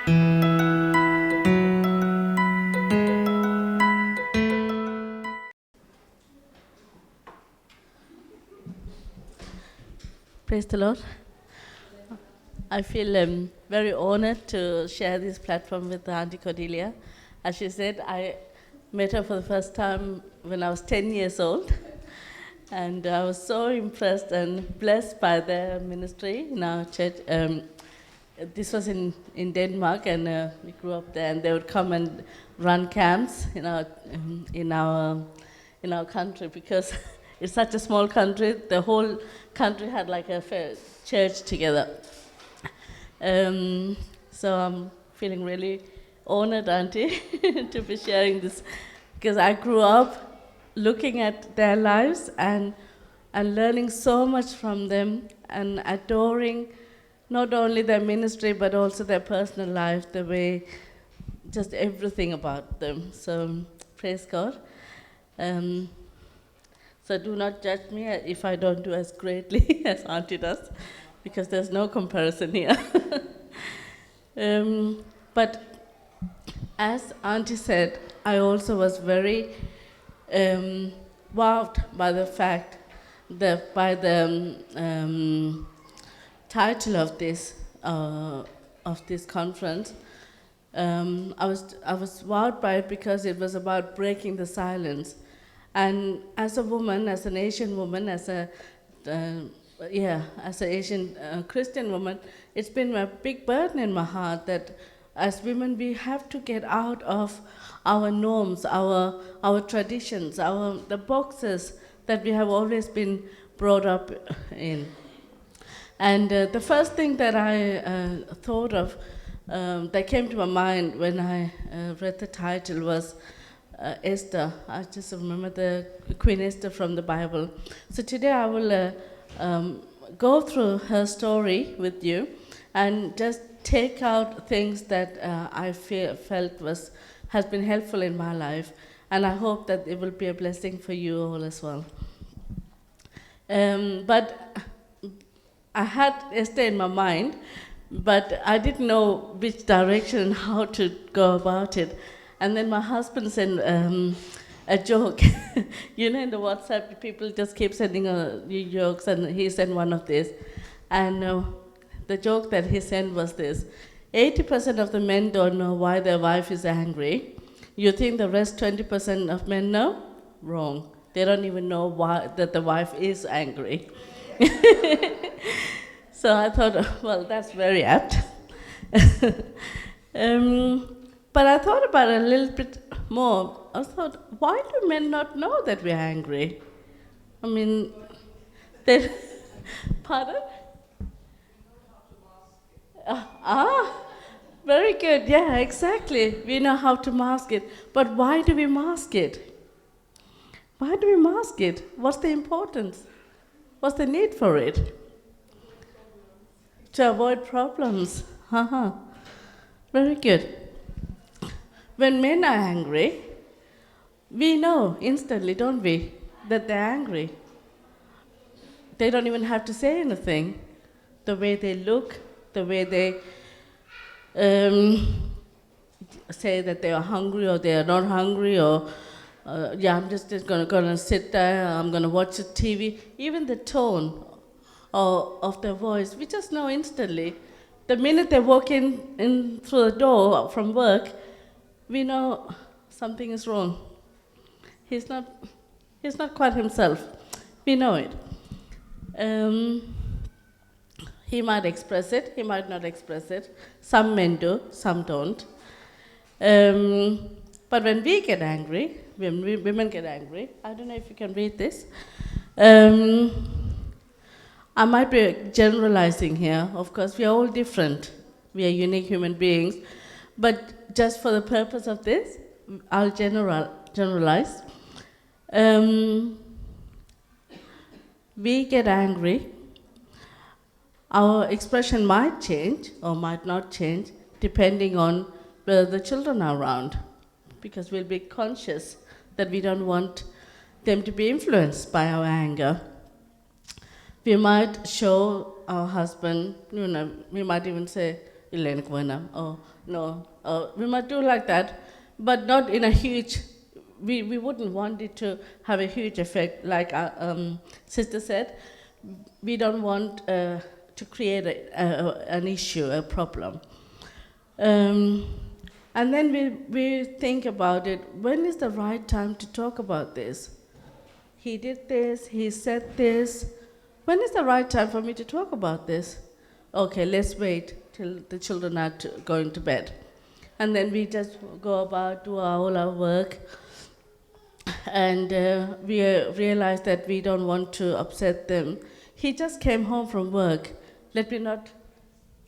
Praise the Lord. I feel very honored to share this platform with Auntie Cordelia. As she said, I met her for the first time when I was 10 years old. And I was so impressed and blessed by their ministry in our church. This was in Denmark, and we grew up there. And they would come and run camps in our country, because it's such a small country. The whole country had like a church together. So I'm feeling really honored, Auntie, to be sharing this, because I grew up looking at their lives and learning so much from them and adoring not only their ministry but also their personal life, the way, just everything about them. So praise God. So do not judge me if I don't do as greatly as Auntie does, because there's no comparison here. But as Auntie said, I also was very wowed by the fact that by the title of this conference. I was wowed by it because it was about breaking the silence. And as a woman, as an Asian woman, as an Asian Christian woman, it's been a big burden in my heart that as women we have to get out of our norms, our traditions, the boxes that we have always been brought up in. And the first thing that I thought of that came to my mind when I read the title was Esther. I just remember the Queen Esther from the Bible. So today I will go through her story with you and just take out things that I felt has been helpful in my life, and I hope that it will be a blessing for you all as well. But I had Esther in my mind, but I didn't know which direction and how to go about it. And then my husband sent a joke. In the WhatsApp, people just keep sending jokes, and he sent one of these. And the joke that he sent was this: 80% of the men don't know why their wife is angry. You think the rest 20% of men know? Wrong. They don't even know why that the wife is angry. So I thought, well, that's very apt. But I thought about it a little bit more. I thought, why do men not know that we're angry? I mean, pardon? Very good. Yeah, exactly. We know how to mask it. But why do we mask it? Why do we mask it? What's the importance? What's the need for it? To avoid problems. Very good. When men are angry, we know instantly, don't we, that they're angry. They don't even have to say anything. The way they look, the way they say that they are hungry or they are not hungry, or I'm just going to sit there, I'm going to watch the TV. Even the tone of their voice, we just know instantly. The minute they walk in through the door from work, we know something is wrong. He's not quite himself. We know it. He might express it, he might not express it. Some men do, some don't. But when we get angry, when women get angry, I don't know if you can read this. I might be generalizing here. Of course, we are all different. We are unique human beings. But just for the purpose of this, I'll generalize. We get angry. Our expression might change or might not change depending on whether the children are around, because we'll be conscious that we don't want them to be influenced by our anger. We might show our husband, we might even say, oh, no, we might do like that, but not in a huge, we wouldn't want it to have a huge effect, like our sister said. We don't want to create an issue, a problem. Um, and then we think about it, when is the right time to talk about this? He did this, he said this. When is the right time for me to talk about this? Okay, let's wait till the children are going to bed. And then we just go about, do all our work. And we realize that we don't want to upset them. He just came home from work. Let me not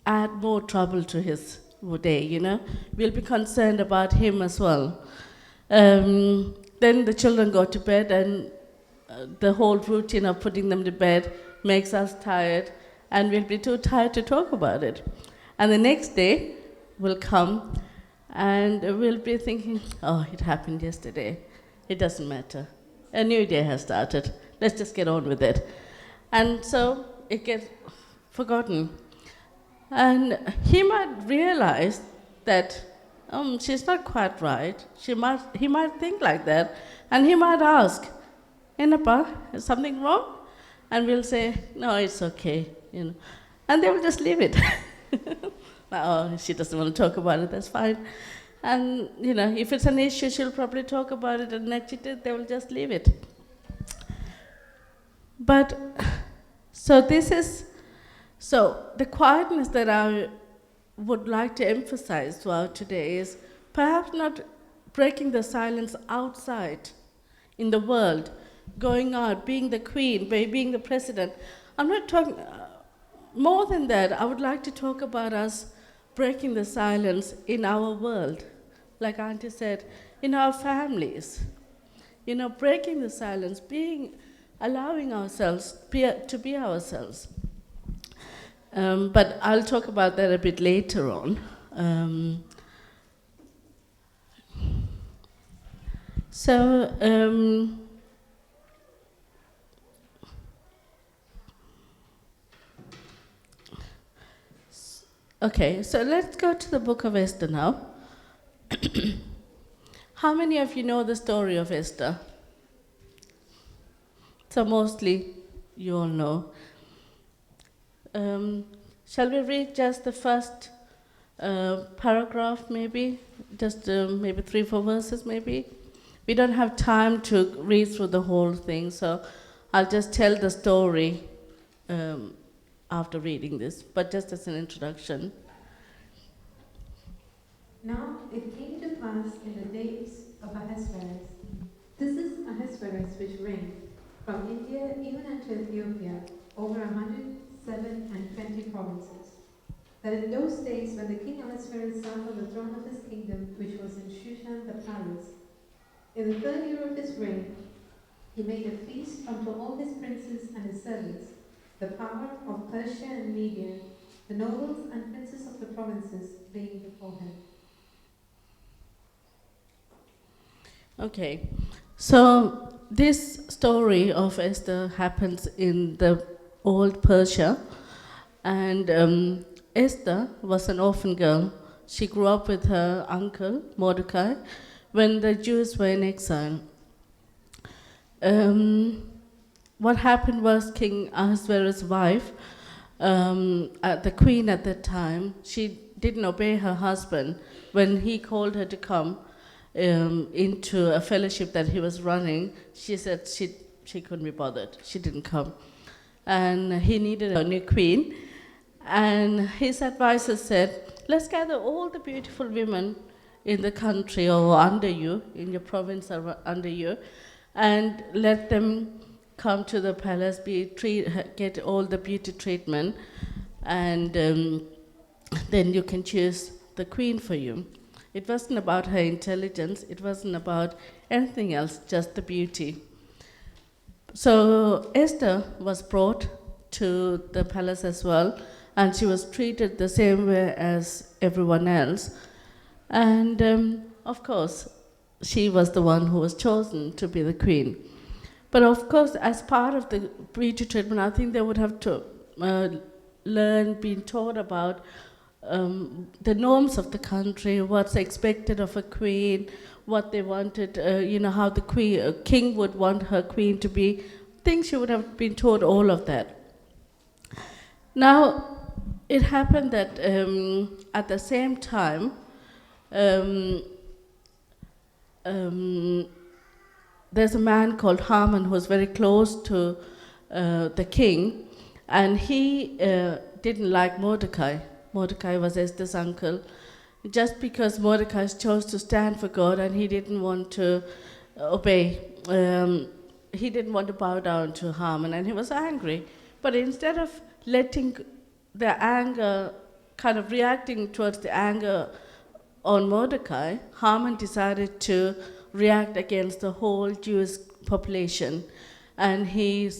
add more trouble to his day, you know. We'll be concerned about him as well. Then the children go to bed, and the whole routine of putting them to bed makes us tired, and we'll be too tired to talk about it. And the next day will come, and we'll be thinking, oh, it happened yesterday. It doesn't matter. A new day has started. Let's just get on with it. And so it gets forgotten. And he might realize that she's not quite right. He might think like that, and he might ask, Enapa, is something wrong? And we'll say, no, it's okay, you know. And they will just leave it. Oh, she doesn't want to talk about it, that's fine. And, you know, if it's an issue, she'll probably talk about it, and next they will just leave it. But, so the quietness that I would like to emphasize throughout today is perhaps not breaking the silence outside in the world, going out, being the queen, being the president. I'm not talking, more than that, I would like to talk about us breaking the silence in our world. Like Auntie said, in our families. You know, breaking the silence, allowing ourselves to be ourselves. But I'll talk about that a bit later on. Okay, so let's go to the book of Esther now. How many of you know the story of Esther? So mostly you all know. Shall we read just the first paragraph maybe? Just maybe 3-4 verses maybe? We don't have time to read through the whole thing, so I'll just tell the story after reading this, but just as an introduction. Now it came to pass in the days of Ahasuerus. This is Ahasuerus which reigned from India even unto Ethiopia, over 120 provinces. That in those days when the king Ahasuerus sat on the throne of his kingdom, which was in Shushan the palace, in the 3rd year of his reign, he made a feast unto all his princes and his servants, the power of Persia and Media, the nobles and princes of the provinces being before him. Okay, so this story of Esther happens in the old Persia, and Esther was an orphan girl. She grew up with her uncle, Mordecai, when the Jews were in exile. What happened was King Ahasuerus' wife, the queen at that time, she didn't obey her husband when he called her to come into a fellowship that he was running. She said she couldn't be bothered. She didn't come. And he needed a new queen. And his advisor said, let's gather all the beautiful women in the country or under you, in your province or under you, and let them come to the palace, get all the beauty treatment, and then you can choose the queen for you. It wasn't about her intelligence, it wasn't about anything else, just the beauty. So Esther was brought to the palace as well, and she was treated the same way as everyone else. And of course, she was the one who was chosen to be the queen. But of course, as part of the beauty treatment, I think they would have to learn, being taught about the norms of the country, what's expected of a queen, what they wanted, how the king would want her queen to be. I think she would have been taught all of that. Now, it happened that at the same time, um, there's a man called Haman who's very close to the king, and he didn't like Mordecai. Mordecai was Esther's uncle. Just because Mordecai chose to stand for God and he didn't want to obey, he didn't want to bow down to Haman, and he was angry. But instead of letting the anger, kind of reacting towards the anger on Mordecai, Haman decided to react against the whole Jewish population, and he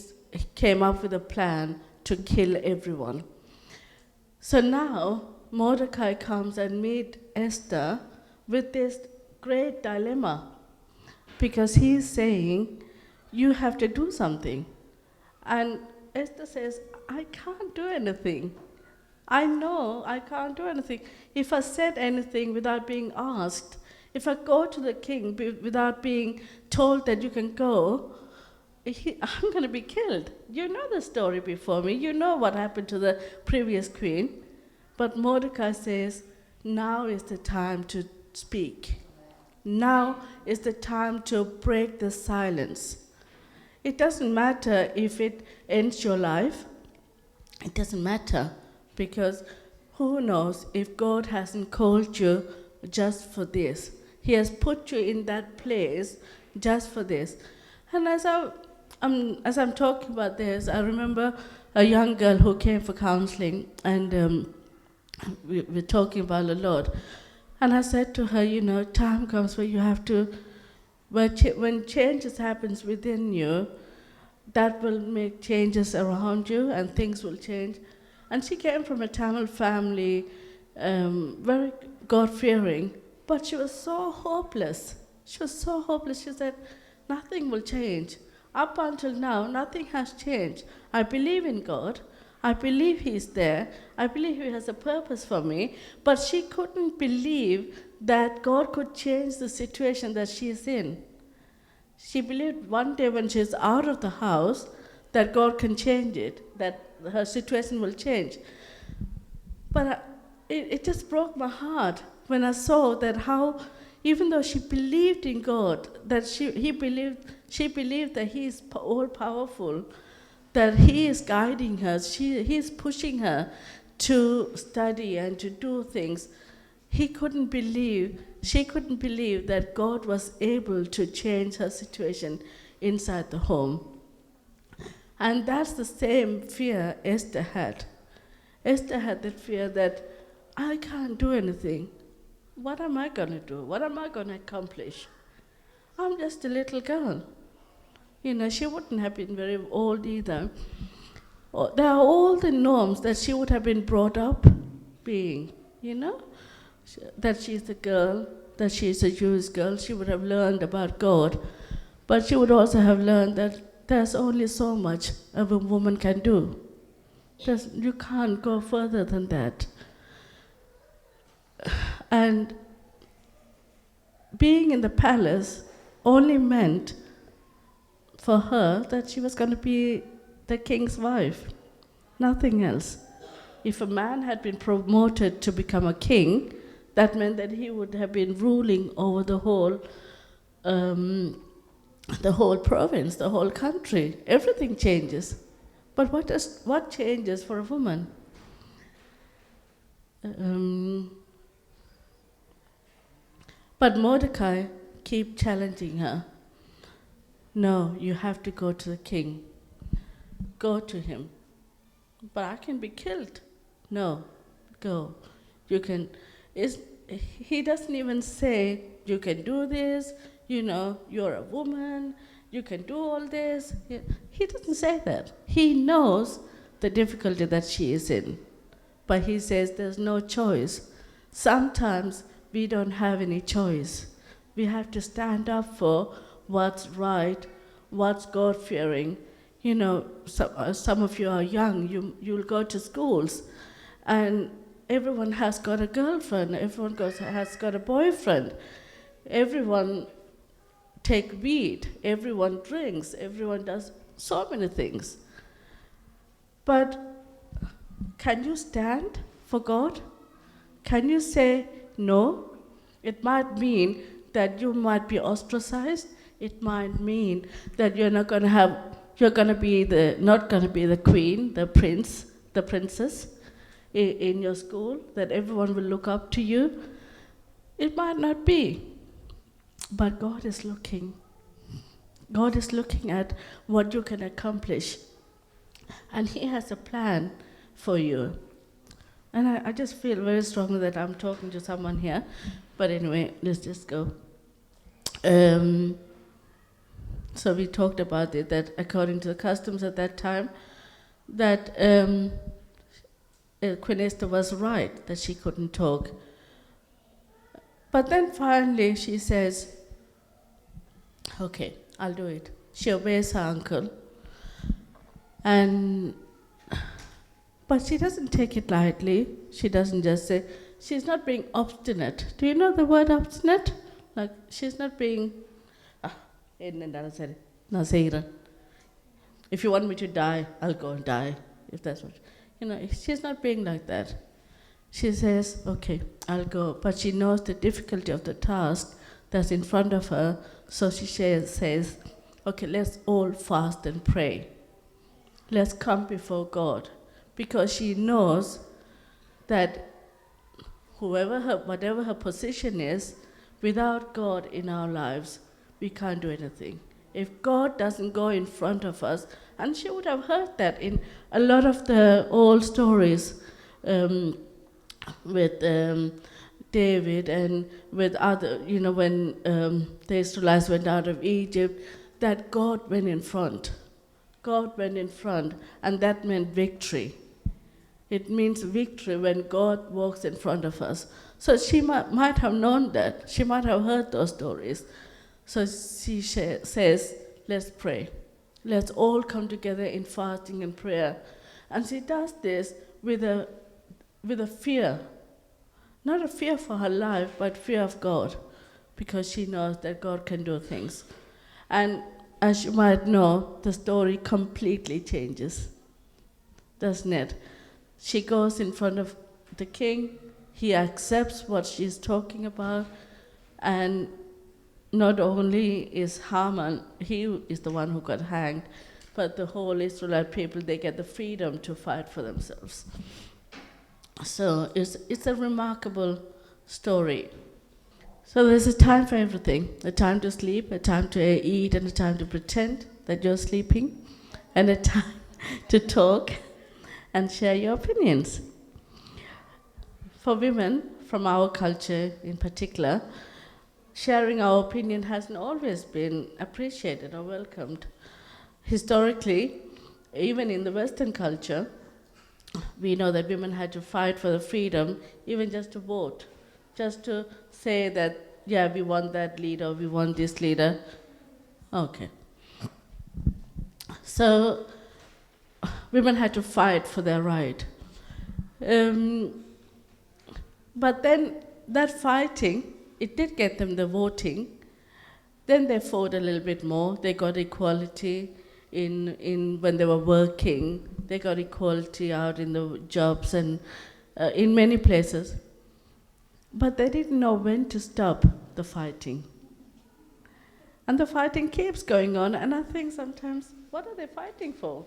came up with a plan to kill everyone. So now Mordecai comes and meets Esther with this great dilemma, because he's saying, you have to do something. And Esther says, I can't do anything. I know I can't do anything. If I said anything without being asked, if I go to the king without being told that you can go, I'm going to be killed. You know the story before me. You know what happened to the previous queen. But Mordecai says, now is the time to speak. Now is the time to break the silence. It doesn't matter if it ends your life. It doesn't matter, because who knows if God hasn't called you just for this. He has put you in that place just for this. And as I'm talking about this, I remember a young girl who came for counseling, and we're talking about the Lord. And I said to her, time comes where you have to, when changes happens within you, that will make changes around you and things will change. And she came from a Tamil family, very God-fearing, but she was so hopeless. She was so hopeless. She said, nothing will change. Up until now, nothing has changed. I believe in God. I believe He's there. I believe He has a purpose for me. But she couldn't believe that God could change the situation that she is in. She believed one day when she's out of the house that God can change it, that her situation will change. But it just broke my heart when I saw that how, even though she believed in God, that she believed that He is all powerful, that He is guiding her, He is pushing her to study and to do things. She couldn't believe that God was able to change her situation inside the home. And that's the same fear Esther had. Esther had that fear that I can't do anything. What am I going to do? What am I going to accomplish? I'm just a little girl. She wouldn't have been very old either. There are all the norms that she would have been brought up being, that she's a girl, that she's a Jewish girl. She would have learned about God, but she would also have learned that there's only so much a woman can do. You can't go further than that. And being in the palace only meant for her that she was going to be the king's wife, nothing else. If a man had been promoted to become a king, that meant that he would have been ruling over the whole province, the whole country. Everything changes. But what changes for a woman? But Mordecai kept challenging her. No, you have to go to the king. Go to him. But I can be killed. No, go. You can. He doesn't even say, you can do this, you're a woman, you can do all this. He doesn't say that. He knows the difficulty that she is in. But he says there's no choice. Sometimes we don't have any choice. We have to stand up for what's right, what's God-fearing. Some of you are young, you'll go to schools, and everyone has got a girlfriend, has got a boyfriend, everyone take weed, everyone drinks, everyone does so many things. But can you stand for God? Can you say no? It might mean that you might be ostracized. It might mean that you're not going to have, you're going to be not going to be the queen, the prince, the princess in your school, that everyone will look up to you. It might not be, but God is looking. God is looking at what you can accomplish, and He has a plan for you. And I just feel very strongly that I'm talking to someone here, but anyway, let's just go. So we talked about it, that according to the customs at that time, that Queen Esther was right, that she couldn't talk. But then finally she says, okay, I'll do it. She obeys her uncle. But she doesn't take it lightly. She doesn't just say, she's not being obstinate. Do you know the word obstinate? Like, she's not being, if you want me to die, I'll go and die. If that's what, she's not being like that. She says, okay, I'll go. But she knows the difficulty of the task that's in front of her. So she says, okay, let's all fast and pray. Let's come before God. Because she knows that whatever her position is, without God in our lives, we can't do anything. If God doesn't go in front of us, and she would have heard that in a lot of the old stories with David and with other, when the Israelites went out of Egypt, that God went in front. God went in front, and that meant victory. It means victory when God walks in front of us. So she might have known that. She might have heard those stories. So she says, let's pray. Let's all come together in fasting and prayer. And she does this with a fear. Not a fear for her life, but fear of God. Because she knows that God can do things. And as you might know, the story completely changes, doesn't it? She goes in front of the king, he accepts what she's talking about, and not only is Haman, he is the one who got hanged, but the whole Israelite people, they get the freedom to fight for themselves. So it's a remarkable story. So there's a time for everything, a time to sleep, a time to eat, and a time to pretend that you're sleeping, and a time to talk and share your opinions. For women, from our culture in particular, sharing our opinion hasn't always been appreciated or welcomed. Historically, even in the Western culture, we know that women had to fight for the freedom, even just to vote, just to say that, yeah, we want that leader, we want this leader. Okay. So women had to fight for their right. But then that fighting, it did get them the voting. Then they fought a little bit more. They got equality in when they were working. They got equality out in the jobs and in many places. But they didn't know when to stop the fighting. And the fighting keeps going on, and I think sometimes, what are they fighting for?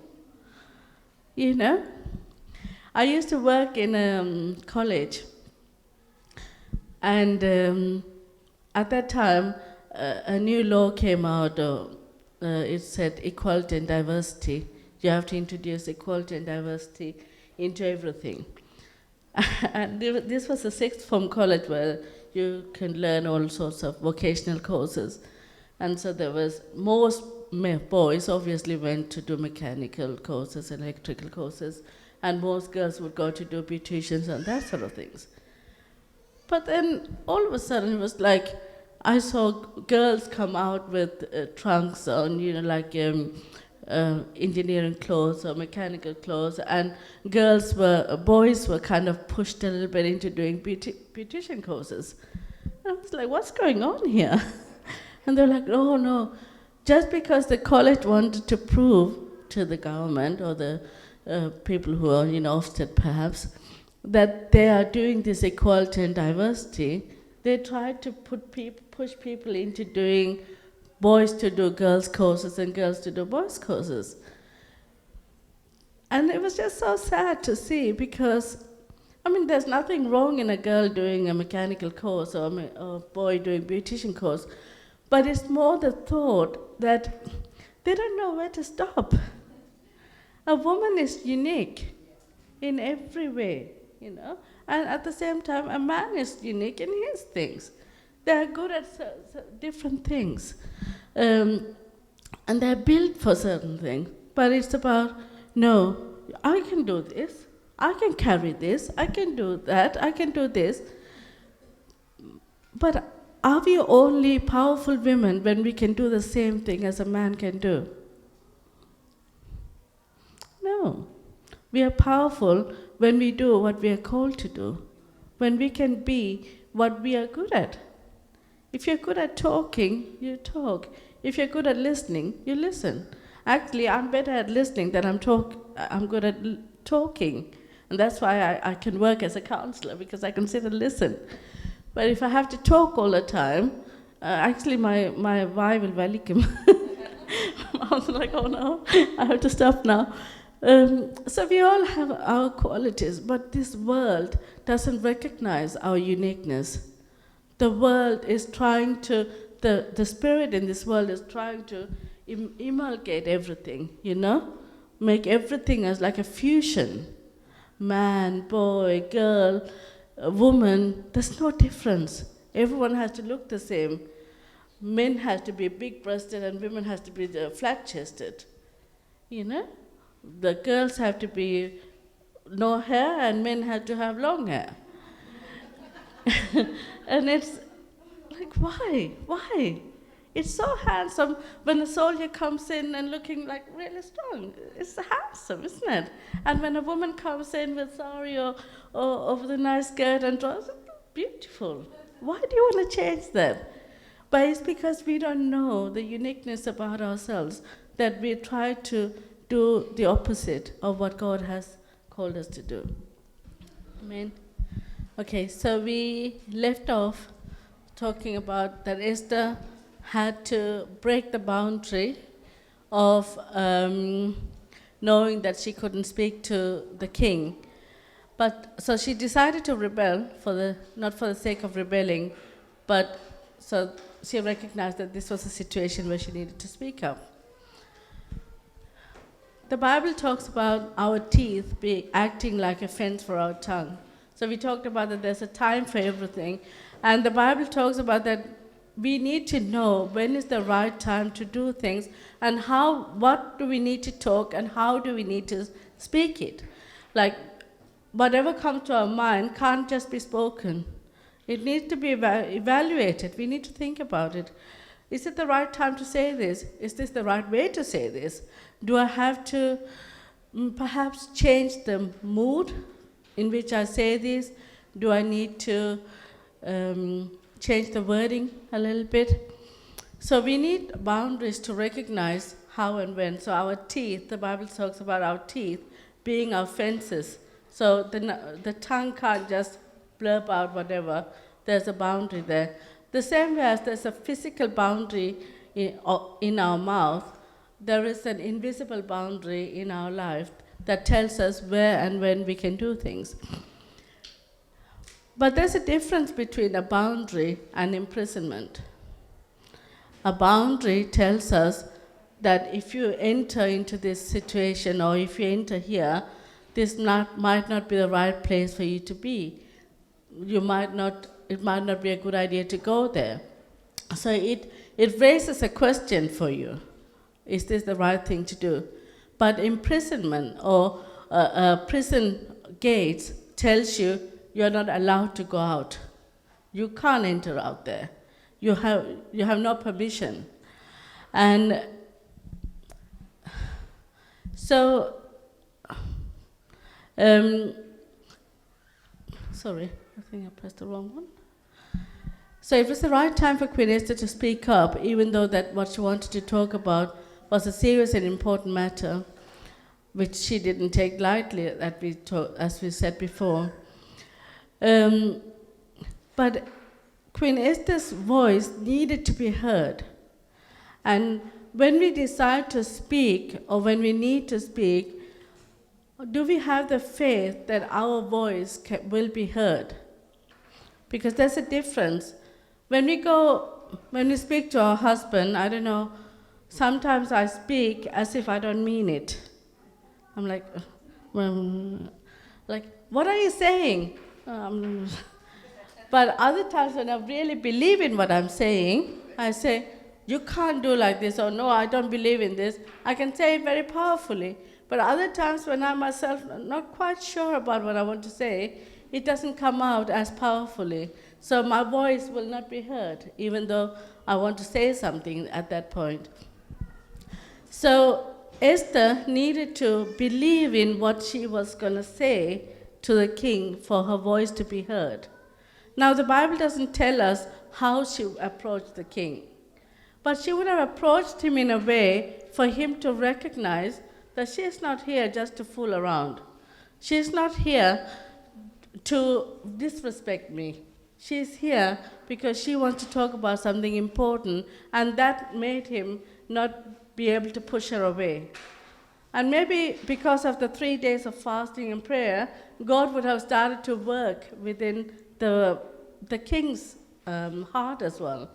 I used to work in college, and at that time, a new law came out. It said equality and diversity. You have to introduce equality and diversity into everything. And this was a sixth form college where you can learn all sorts of vocational courses. And so there was, most boys obviously went to do mechanical courses, electrical courses, and most girls would go to do beauticians and that sort of things. But then all of a sudden it was like, I saw girls come out with trunks on, engineering clothes or mechanical clothes, and boys were kind of pushed a little bit into doing beautician courses. I was like, what's going on here? And they're like, oh no, just because the college wanted to prove to the government or the people who are in Ofsted perhaps, that they are doing this equality and diversity, they tried to push people into doing boys to do girls' courses and girls to do boys' courses. And it was just so sad to see because, I mean, there's nothing wrong in a girl doing a mechanical course or a boy doing beautician course, but it's more the thought that they don't know where to stop. A woman is unique in every way, and at the same time, a man is unique in his things. They are good at different things, and they're built for certain things. But it's about, no, I can do this, I can carry this, I can do that, I can do this. But are we only powerful women when we can do the same thing as a man can do? No. We are powerful when we do what we are called to do, when we can be what we are good at. If you're good at talking, you talk. If you're good at listening, you listen. Actually, I'm better at listening than I'm good at talking. And that's why I can work as a counselor, because I can sit and listen. But if I have to talk all the time, actually my wife will welcome. I was like, oh no, I have to stop now. So we all have our qualities, but this world doesn't recognize our uniqueness. The world is trying to, the spirit in this world is trying to emulgate everything, make everything as like a fusion. Man, boy, girl, woman, there's no difference. Everyone has to look the same. Men have to be big-breasted and women have to be flat-chested, The girls have to be no hair and men have to have long hair. And it's like, why? Why? It's so handsome when a soldier comes in and looking like really strong. It's handsome, isn't it? And when a woman comes in with sari or with a nice skirt and trousers, beautiful. Why do you want to change that? But it's because we don't know the uniqueness about ourselves that we try to do the opposite of what God has called us to do. Amen. Okay, so we left off talking about that Esther had to break the boundary of knowing that she couldn't speak to the king. But so she decided to rebel not for the sake of rebelling, but so she recognized that this was a situation where she needed to speak up. The Bible talks about our teeth acting like a fence for our tongue. So we talked about that there's a time for everything. And the Bible talks about that we need to know when is the right time to do things and what do we need to talk and how do we need to speak it. Like, whatever comes to our mind can't just be spoken. It needs to be evaluated. We need to think about it. Is it the right time to say this? Is this the right way to say this? Do I have to perhaps change the mood in which I say this? Do I need to change the wording a little bit? So we need boundaries to recognize how and when. So our teeth, the Bible talks about our teeth being our fences. So the tongue can't just blurb out whatever. There's a boundary there. The same way as there's a physical boundary in our mouth, there is an invisible boundary in our life that tells us where and when we can do things. But there's a difference between a boundary and imprisonment. A boundary tells us that if you enter into this situation or if you enter here, this might not be the right place for you to be. It might not be a good idea to go there. So it raises a question for you. Is this the right thing to do? But imprisonment or prison gates tells you you're not allowed to go out. You can't enter out there. You have no permission. And So, um, sorry, I think I pressed the wrong one. So it was the right time for Queen Esther to speak up, even though that what she wanted to talk about was a serious and important matter, which she didn't take lightly, as we said before. But Queen Esther's voice needed to be heard. And when we decide to speak, or when we need to speak, do we have the faith that our voice will be heard? Because there's a difference. When we speak to our husband, I don't know, sometimes I speak as if I don't mean it. I'm like, what are you saying? But other times when I really believe in what I'm saying, I say, you can't do like this, or no, I don't believe in this. I can say it very powerfully. But other times when I myself not quite sure about what I want to say, it doesn't come out as powerfully. So my voice will not be heard, even though I want to say something at that point. So Esther needed to believe in what she was going to say to the king for her voice to be heard. Now, the Bible doesn't tell us how she approached the king, but she would have approached him in a way for him to recognize that she is not here just to fool around. She is not here to disrespect me. She is here because she wants to talk about something important, and that made him not be able to push her away. And maybe because of the 3 days of fasting and prayer, God would have started to work within the king's heart as well.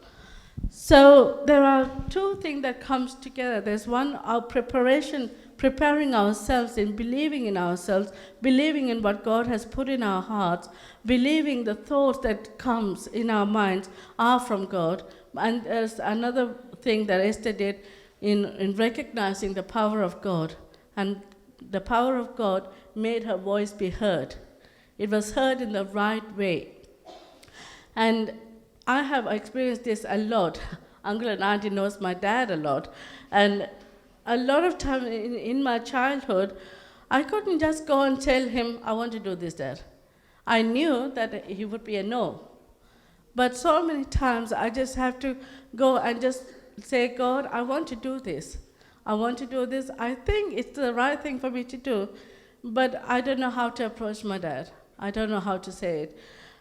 So there are two things that comes together. There's one, our preparing ourselves in believing in ourselves, believing in what God has put in our hearts, believing the thoughts that comes in our minds are from God. And there's another thing that Esther did in recognizing the power of God. And the power of God made her voice be heard. It was heard in the right way. And I have experienced this a lot. Uncle and Auntie knows my dad a lot. And a lot of time in my childhood, I couldn't just go and tell him, I want to do this, Dad. I knew that he would be a no. But so many times I just have to go and just say, God, I want to do this. I want to do this. I think it's the right thing for me to do, but I don't know how to approach my dad. I don't know how to say it.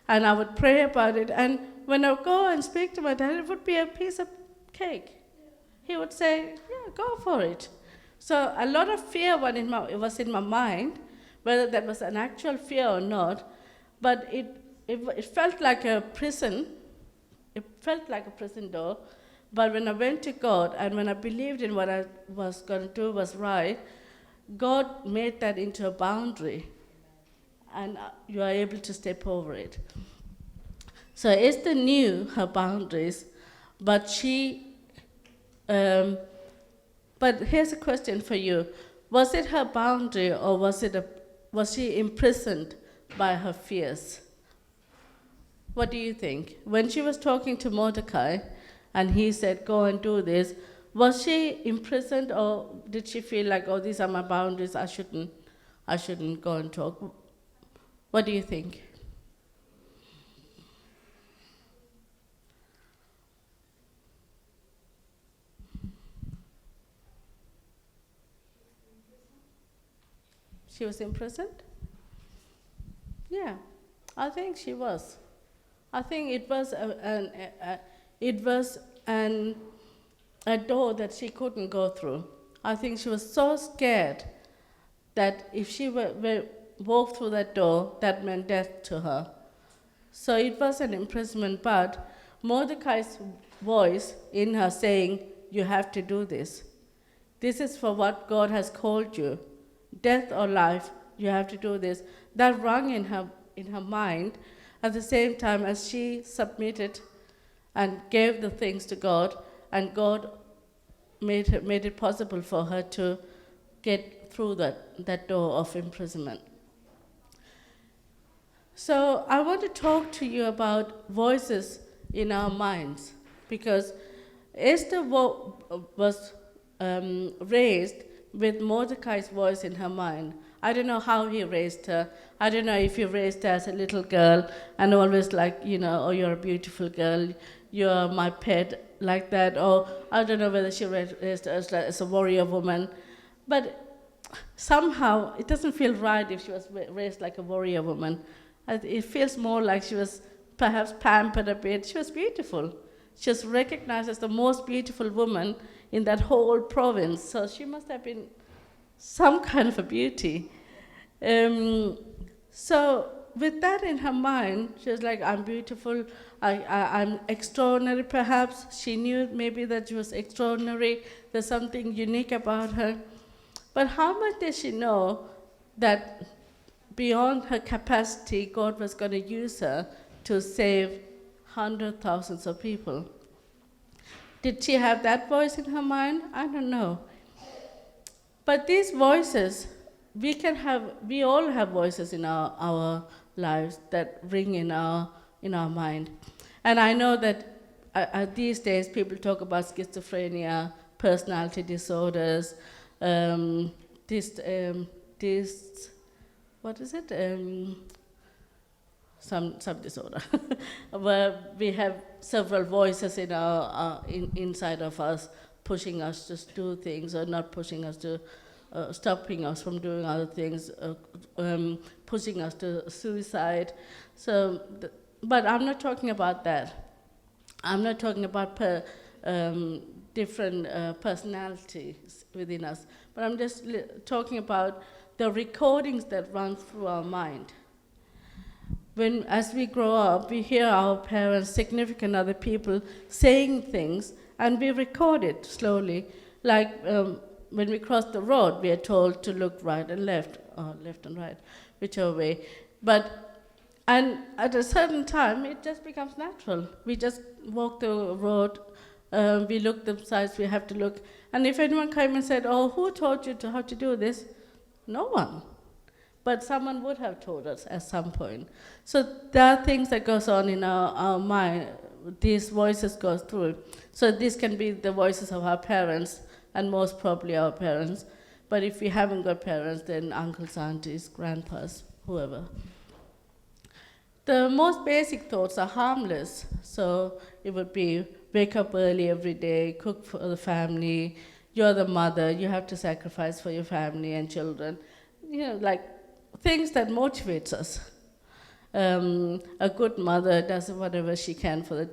And I would pray about it. And when I would go and speak to my dad, it would be a piece of cake. He would say, yeah, go for it. So a lot of fear was in my mind, whether that was an actual fear or not, but it felt like a prison. It felt like a prison door. But when I went to God and when I believed in what I was going to do was right, God made that into a boundary, and you are able to step over it. So Esther knew her boundaries, but but here's a question for you. Was it her boundary, or was she imprisoned by her fears? What do you think? When she was talking to Mordecai, and he said, go and do this, was she imprisoned, or did she feel like, oh, these are my boundaries, I shouldn't go and talk? What do you think? She was imprisoned? Yeah, I think she was. I think it was a door that she couldn't go through. I think she was so scared that if she walked through that door, that meant death to her. So it was an imprisonment, but Mordecai's voice in her saying, you have to do this. This is for what God has called you. Death or life, you have to do this. That rung in her mind at the same time as she submitted and gave the things to God, and God made it possible for her to get through that door of imprisonment. So I want to talk to you about voices in our minds, because Esther was raised with Mordecai's voice in her mind. I don't know how he raised her. I don't know if he raised her as a little girl and always like, oh, you're a beautiful girl, you're my pet, like that. Or I don't know whether she raised her as a warrior woman. But somehow it doesn't feel right if she was raised like a warrior woman. It feels more like she was perhaps pampered a bit. She was beautiful. She was recognized as the most beautiful woman in that whole province. So she must have been some kind of a beauty. So with that in her mind, she was like, I'm beautiful, I'm extraordinary perhaps. She knew maybe that she was extraordinary, there's something unique about her. But how much did she know that beyond her capacity, God was going to use her to save hundreds of thousands of people? Did she have that voice in her mind? I don't know. But these voices, we all have voices in our lives that ring in our mind. And I know that these days people talk about schizophrenia, personality disorders, what is it? Some disorder, where we have several voices in inside of us, pushing us to do things, or not pushing us to, stopping us from doing other things, pushing us to suicide. But I'm not talking about that. I'm not talking about different personalities within us, but I'm just talking about the recordings that run through our mind. As we grow up, we hear our parents, significant other people saying things, and we record it slowly. Like when we cross the road, we are told to look right and left, or left and right, whichever way. And at a certain time, it just becomes natural. We just walk the road, we look the sides we have to look. And if anyone came and said, oh, who taught you how to do this? No one. But someone would have told us at some point. So there are things that goes on in our mind. These voices go through. So this can be the voices of our parents, and most probably our parents. But if we haven't got parents, then uncles, aunties, grandpas, whoever. The most basic thoughts are harmless. So it would be wake up early every day, cook for the family, you're the mother, you have to sacrifice for your family and children. Like things that motivates us. A good mother does whatever she can for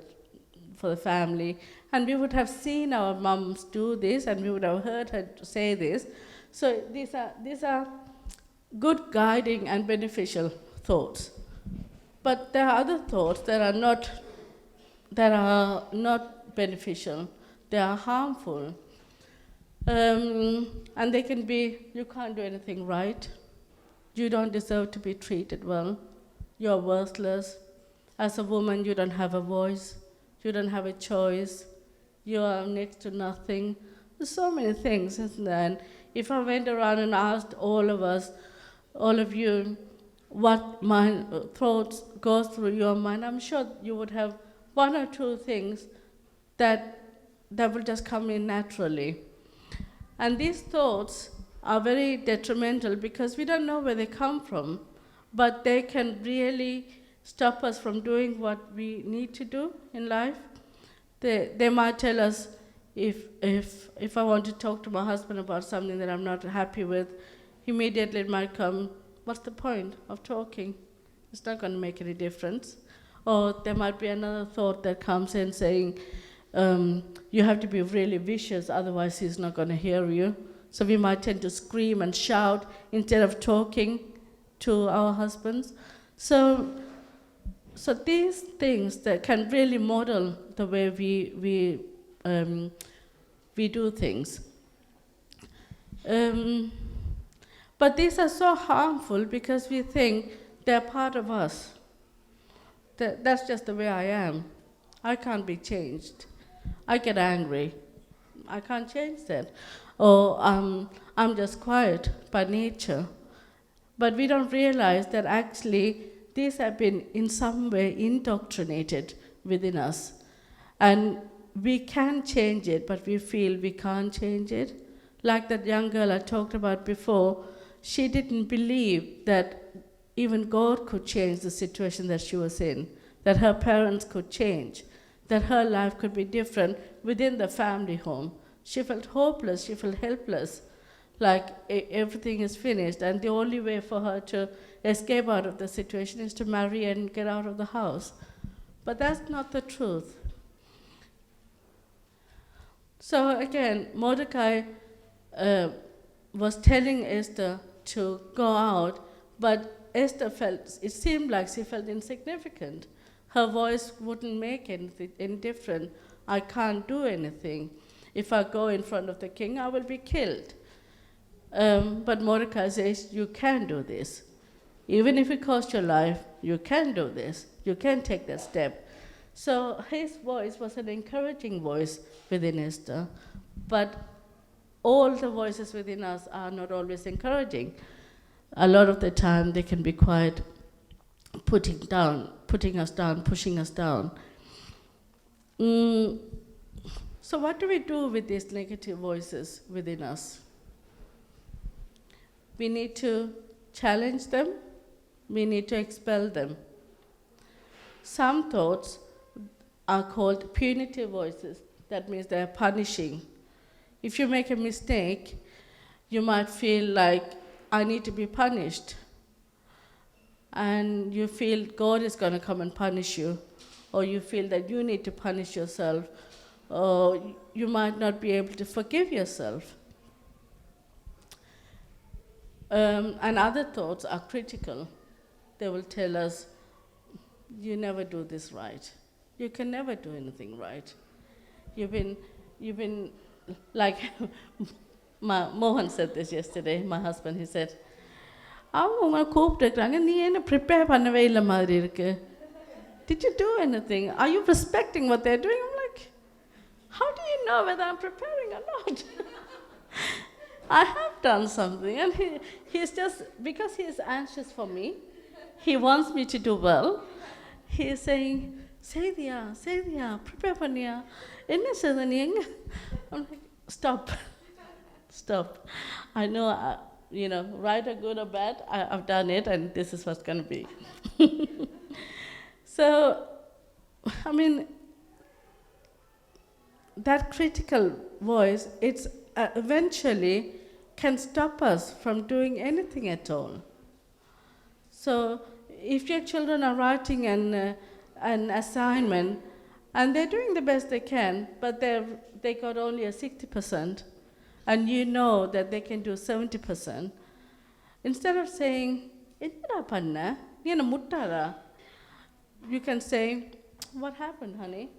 the family. And we would have seen our moms do this, and we would have heard her say this. So these are good guiding and beneficial thoughts. But there are other thoughts that are not beneficial. They are harmful. And they can be, you can't do anything right. You don't deserve to be treated well. You're worthless. As a woman, you don't have a voice. You don't have a choice. You are next to nothing. There's so many things, isn't there? And if I went around and asked all of you, what thoughts go through your mind, I'm sure you would have one or two things that will just come in naturally. And these thoughts are very detrimental because we don't know where they come from, but they can really stop us from doing what we need to do in life. They might tell us, if I want to talk to my husband about something that I'm not happy with, immediately it might come, what's the point of talking? It's not going to make any difference. Or there might be another thought that comes in saying, you have to be really vicious, otherwise he's not going to hear you. So we might tend to scream and shout instead of talking to our husbands. So these things that can really model the way we do things. But these are so harmful because we think they're part of us. That's just the way I am. I can't be changed. I get angry. I can't change that. Or I'm just quiet by nature. But we don't realize that actually these have been in some way indoctrinated within us. And we can change it, but we feel we can't change it. like that young girl I talked about before, she didn't believe that even God could change the situation that she was in, that her parents could change, that her life could be different within the family home. She felt hopeless, she felt helpless, like everything is finished, and the only way for her to escape out of the situation is to marry and get out of the house. But that's not the truth. So again, Mordecai was telling Esther to go out, but Esther felt, it seemed like she felt insignificant. Her voice wouldn't make any difference. I can't do anything. If I go in front of the king, I will be killed. But Mordecai says, you can do this. Even if it costs your life, you can do this. You can take that step. So his voice was an encouraging voice within Esther, but all the voices within us are not always encouraging. A lot of the time they can be quite putting us down, pushing us down. So what do we do with these negative voices within us? We need to challenge them. We need to expel them. Some thoughts are called punitive voices. That means they're punishing. If you make a mistake, you might feel like, I need to be punished. And you feel God is going to come and punish you. Or you feel that you need to punish yourself. Or you might not be able to forgive yourself. And other thoughts are critical. They will tell us, you never do this right. You can never do anything right. You've been like, Mohan said this yesterday, my husband, he said, did you do anything? Are you respecting what they're doing? I'm like, how do you know whether I'm preparing or not? I have done something, and he's just, because he is anxious for me, he wants me to do well, he is saying, Seidhya, prepare paniya. I'm like, stop. I know, right or good or bad, I've done it, and this is what's going to be. So, I mean, that critical voice, it's eventually can stop us from doing anything at all. So, if your children are writing an assignment, and they're doing the best they can, but they got only a 60%, and you know that they can do 70%, instead of saying, "Enna panna, nena muttara," you can say, "What happened, honey?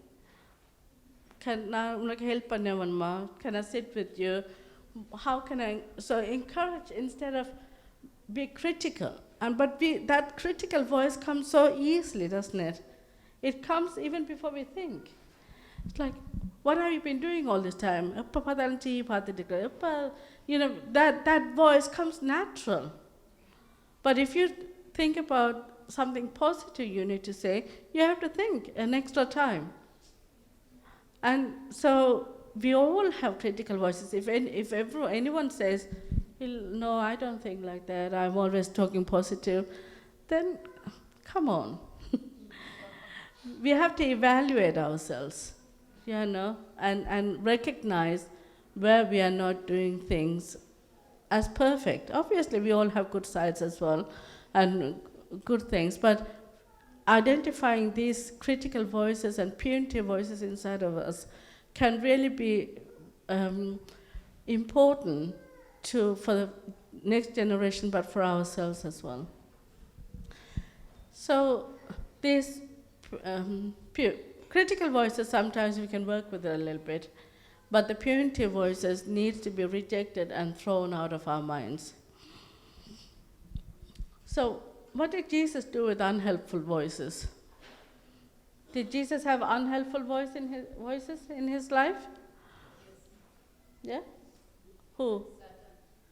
Can I help panna? Can I sit with you? How can I?" So encourage instead of be critical. That critical voice comes so easily, doesn't it? It comes even before we think. It's like, what have you been doing all this time? That voice comes natural. But if you think about something positive you need to say, you have to think an extra time. And so we all have critical voices. If anyone says, "No, I don't think like that, I'm always talking positive," then come on. We have to evaluate ourselves, and recognize where we are not doing things as perfect. Obviously, we all have good sides as well, and good things, but identifying these critical voices and punitive voices inside of us can really be important for the next generation, but for ourselves as well. So these critical voices, sometimes we can work with it a little bit, but the punitive voices need to be rejected and thrown out of our minds. So what did Jesus do with unhelpful voices? Did Jesus have unhelpful voices in his life? Yeah? Who?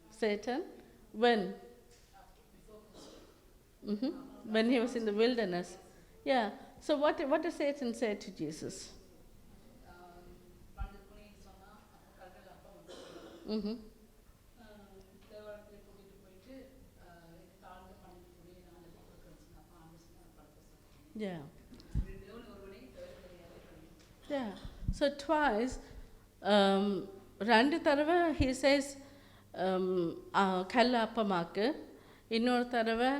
Satan. When? When he was in the wilderness. Yeah. So what did Satan say to Jesus? Yeah. Yeah. So twice, ரெண்டு தடவை he says, கல்ல அப்பமாக்கு, இன்னொரு தடவை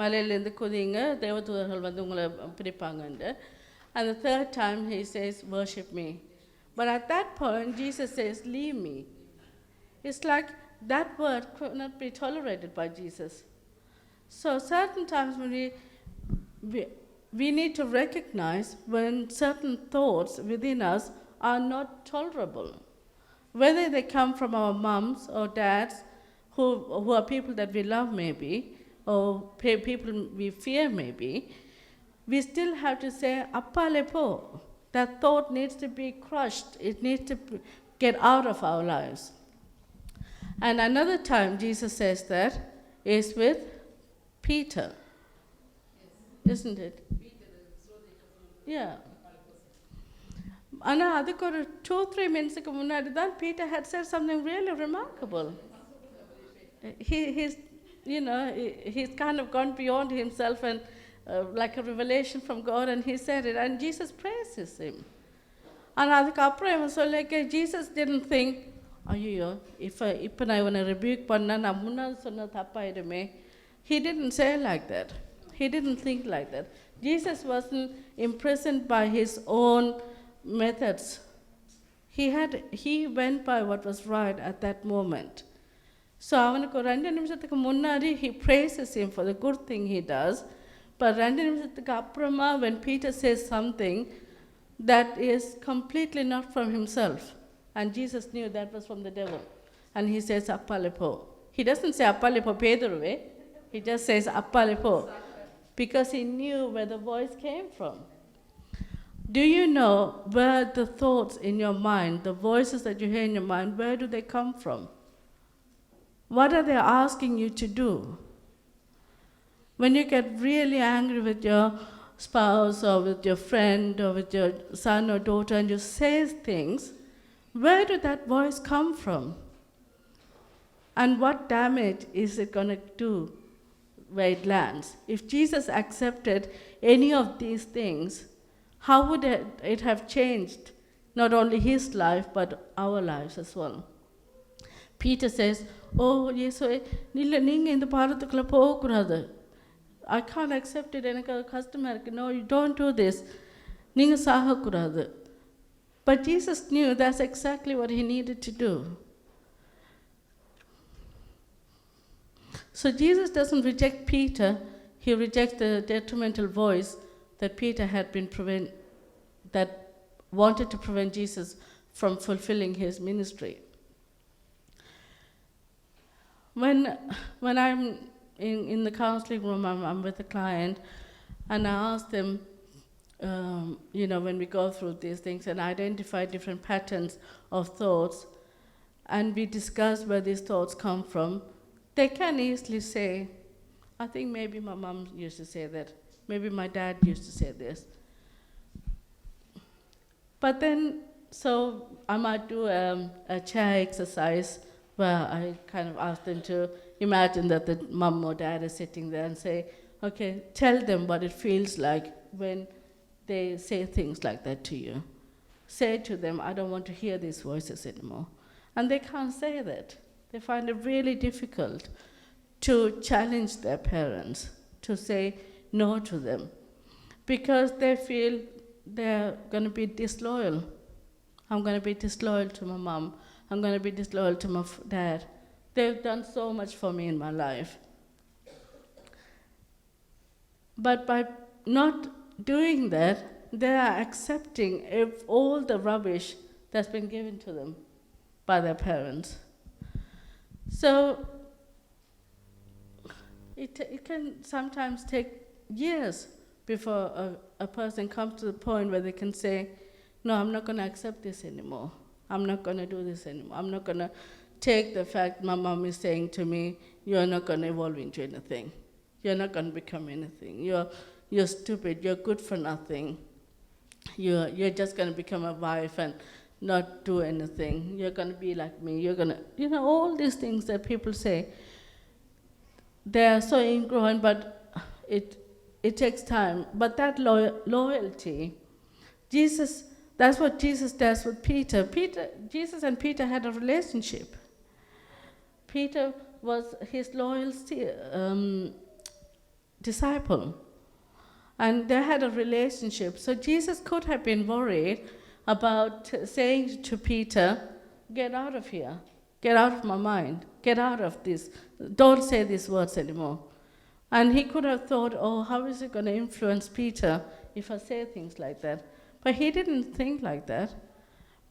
மலையிலேருந்து குதிங்க தேவதூதர்கள் வந்து உங்களை பிடிப்பாங்கன்ட்டு. And the third time he says, worship me. But at that point, Jesus says, leave me. It's like that word could not be tolerated by Jesus. So certain times when we need to recognize when certain thoughts within us are not tolerable. Whether they come from our moms or dads, who are people that we love maybe, or people we fear maybe, we still have to say, Appa lepo. That thought needs to be crushed. It needs to get out of our lives. And another time Jesus says that is with Peter. Yes. Isn't it? Yeah. And அதுக்கு ஒரு 2-3 minutes முன்னாடி தான் Peter had said something really remarkable. He's kind of gone beyond himself and like a revelation from God, and he said it, and Jesus praises him. And அதுக்கப்புறம் இவன் சொல்லிக்க Jesus didn't think, ஐயோ இப்போ நான் இவனை rebuke பண்ணால் நான் முன்னாடி சொன்ன தப்பாயிடுமே. He didn't say like that. He didn't think like that. Jesus wasn't imprisoned by his own methods. He went by what was right at that moment. So அவனுக்கு ஒரு 2 நிமிஷத்துக்கு முன்னாடி he praises him for the good thing he does. But 2 நிமிஷத்துக்கு அப்புறமா when Peter says something that is completely not from himself, and Jesus knew that was from the devil, and he says appalepo. He doesn't say appalepo Pedruve. He just says appalepo because he knew where the voice came from. Do you know where the thoughts in your mind, the voices that you hear in your mind, where do they come from? What are they asking you to do? When you get really angry with your spouse or with your friend or with your son or daughter and you say things, where did that voice come from? And what damage is it going to do where it lands? If Jesus accepted any of these things, how would it have changed not only his life but our lives as well? Peter says, oh, Yesue, நீங்க இந்த பாரத்துக்குள்ள போகக்கூடாது. I can't accept it. எனக்கு கஷ்டமா இருக்கு. No, you don't do this. நீங்க சாகக்கூடாது. But Jesus knew that's exactly what he needed to do. So Jesus doesn't reject Peter. He rejects the detrimental voice that Peter had been that wanted to prevent Jesus from fulfilling his ministry. When I'm in the counseling room, I'm with a client, and I ask them, when we go through these things and identify different patterns of thoughts, and we discuss where these thoughts come from, they can easily say, I think maybe my mom used to say that, maybe my dad used to say this. But then, so I might do a chair exercise where I kind of ask them to imagine that the mom or dad is sitting there and say, okay, tell them what it feels like when they say things like that to you. Say to them, I don't want to hear these voices anymore. And they can't say that. They find it really difficult to challenge their parents, to say no to them, because they feel they're going to be disloyal. I'm going to be disloyal to my mom. I'm going to be disloyal to my dad. They've done so much for me in my life. But by not doing that, they are accepting all the rubbish that's been given to them by their parents. So it can sometimes take years before a person comes to the point where they can say, no, I'm not going to accept this anymore. I'm not going to do this anymore. I'm not going to take the fact my mom is saying to me, you're not going to evolve into anything. You're not going to become anything. You're stupid. You're good for nothing. You're just going to become a wife and not do anything. You're going to be like me. You're going to, all these things that people say. they are so ingrown, but it takes time. But that loyalty, Jesus, that's what Jesus does with Peter. Jesus and Peter had a relationship. Peter was his loyal disciple, and they had a relationship. So Jesus could have been worried about saying to Peter, "Get out of here, get out of my mind, get out of this, don't say these words anymore." And he could have thought, "Oh, how is it going to influence Peter if I say things like that?" But he didn't think like that.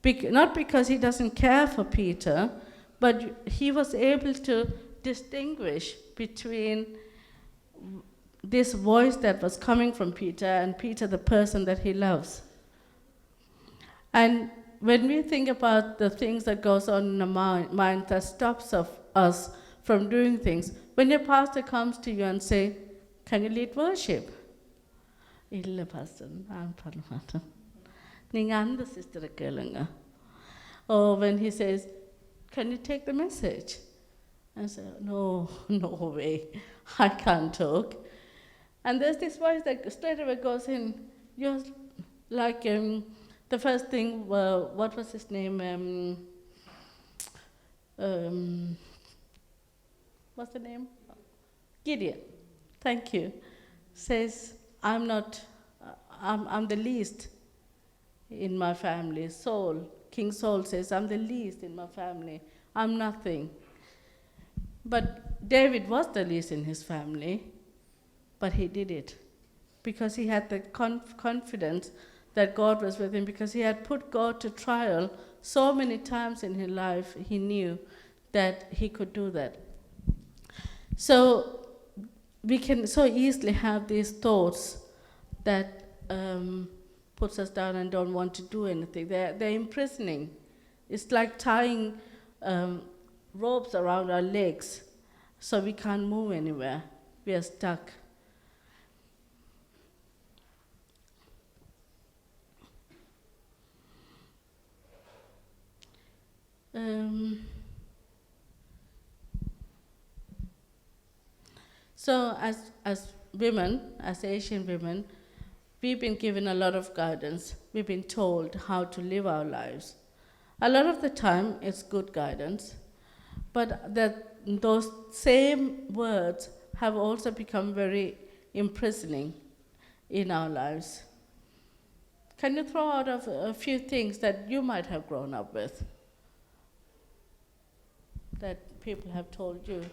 Not because he doesn't care for Peter, but he was able to distinguish between this voice that was coming from Peter and Peter, the person that he loves. And when we think about the things that goes on in the mind that stops us from doing things, when your pastor comes to you and say, "Can you lead worship?" "Illa pastor, I'm Pathma. Ninga andha sister kelunga." Or when he says, "Can you take the message?" I say, "No, no way, I can't talk." And there's this voice that straight away goes in. You're like the first thing, what was his name? What's the name? Gideon. Thank you. Says, I'm the least in my family. King Saul says, "I'm the least in my family. I'm nothing." But David was the least in his family, but he did it because he had the confidence that God was with him, because he had put God to trial so many times in his life. He knew that he could do that. So we can so easily have these thoughts that puts us down and don't want to do anything. They're imprisoning. It's like tying ropes around our legs so we can't move anywhere. We are stuck. So as women, as Asian women, we've been given a lot of guidance. We've been told how to live our lives. A lot of the time, it's good guidance, but those same words have also become very imprisoning in our lives. Can you throw out a few things that you might have grown up with that people have told you?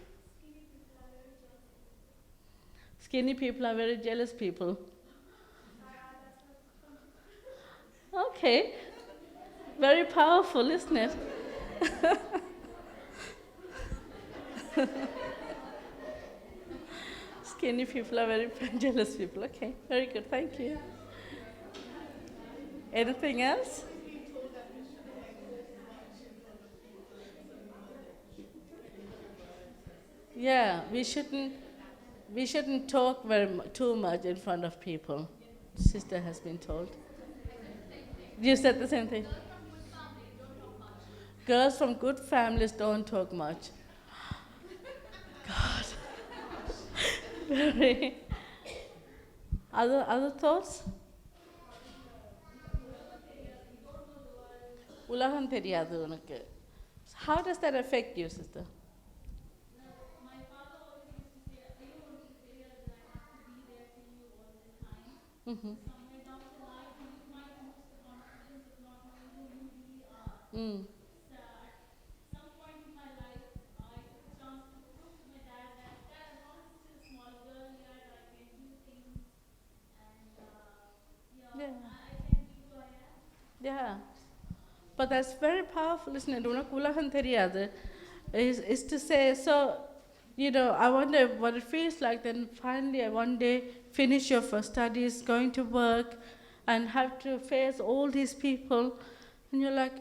Skinny people are very jealous people. Okay. Very powerful, isn't it? Skinny people are very jealous people. Okay, very good, thank you. Anything else? Yeah, we shouldn't talk too much in front of people. Sister has been told. You said the same thing. Girls from good families don't talk much. God. Very. Other thoughts? உலகம் தெரியாது உனக்கு. How does that affect you, sister? Mm-hmm. Mm. Yeah. Yeah. But that's very powerful, isn't it? உனக்கு உலகம் தெரியாது. Is to say, so, I wonder what it feels like then finally one day finish your first studies, going to work, and have to face all these people, and you're like,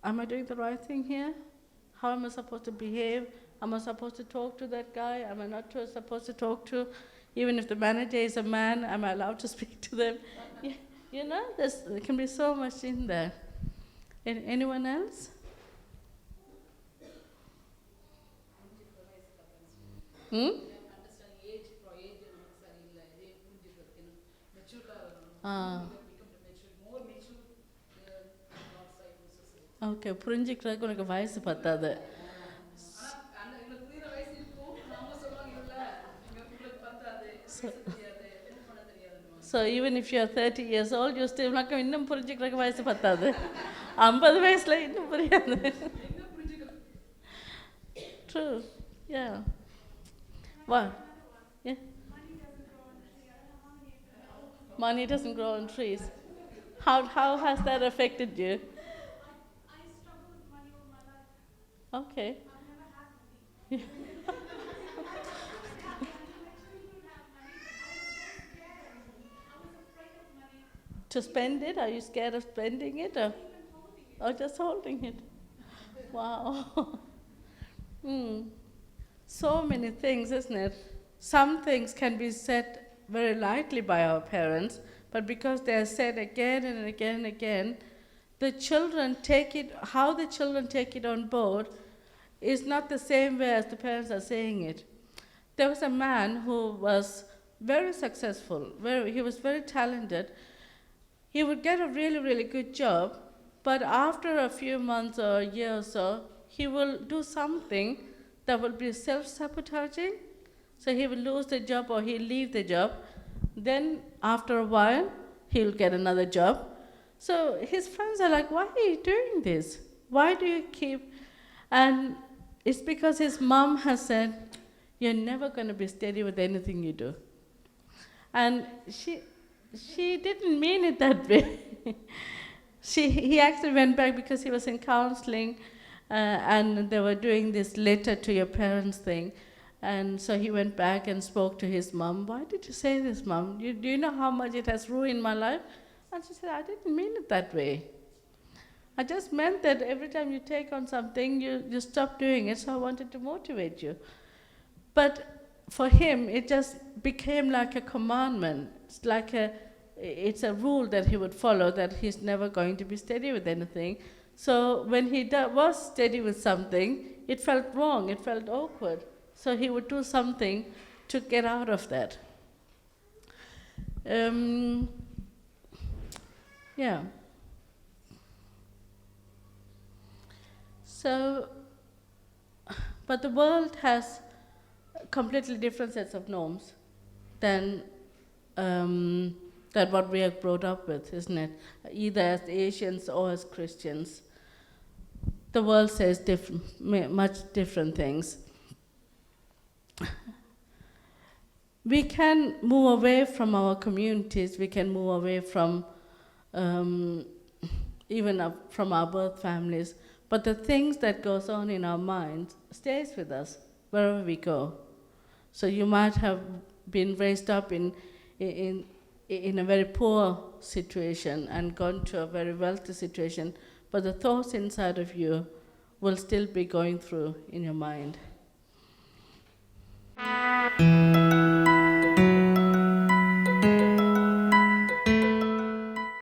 am I doing the right thing here? How am I supposed to behave? Am I supposed to talk to that guy? Am I not supposed to talk to? Even if the manager is a man, am I allowed to speak to them? There can be so much in there. Anyone else? Hmm? Okay, புரிஞ்சுக்கிறதுக்கு உனக்கு வயசு பத்தாது. So even if you are 30 years old, you still not இன்னும் புரிஞ்சுக்கிறதுக்கு வயசு பத்தாது. 50 வயசுல இன்னும் புரியாது. True. Yeah. What? Yeah. Money doesn't grow on trees. How has that affected you? I struggle with money all my life. Okay. I've never had money. To spend it? Are you scared of spending it? Or just holding it? Wow. So many things, isn't it? Some things can be said very lightly by our parents, but because they are said again and again and again, the children take it, how the children take it on board is not the same way as the parents are saying it. There was a man who was very successful, he was very talented. He would get a really, really good job, but after a few months or a year or so, he will do something that will be self-sabotaging. So he will lose the job or he'll leave the job. Then after a while, he'll get another job. So his friends are like, why are you doing this? Why do you keep... And it's because his mom has said, you're never going to be steady with anything you do. And she didn't mean it that way. He actually went back because he was in counseling and they were doing this letter to your parents thing. And so he went back and spoke to his mom. Why did you say this, Mom? Do you know how much it has ruined my life? And she said, I didn't mean it that way. I just meant that every time you take on something, you stop doing it, so I wanted to motivate you. But for him, it just became like a commandment. It's a rule that he would follow, that he's never going to be steady with anything. So when he was steady with something, it felt wrong, it felt awkward. So he would do something to get out of that. Yeah. So, but the world has completely different sets of norms than what we are brought up with, isn't it? Either as Asians or as Christians. The world says much different things. We can move away from our communities, we can move away from even from our birth families, but the things that goes on in our minds stays with us wherever we go. So you might have been raised up in a very poor situation and gone to a very wealthy situation, but the thoughts inside of you will still be going through in your mind.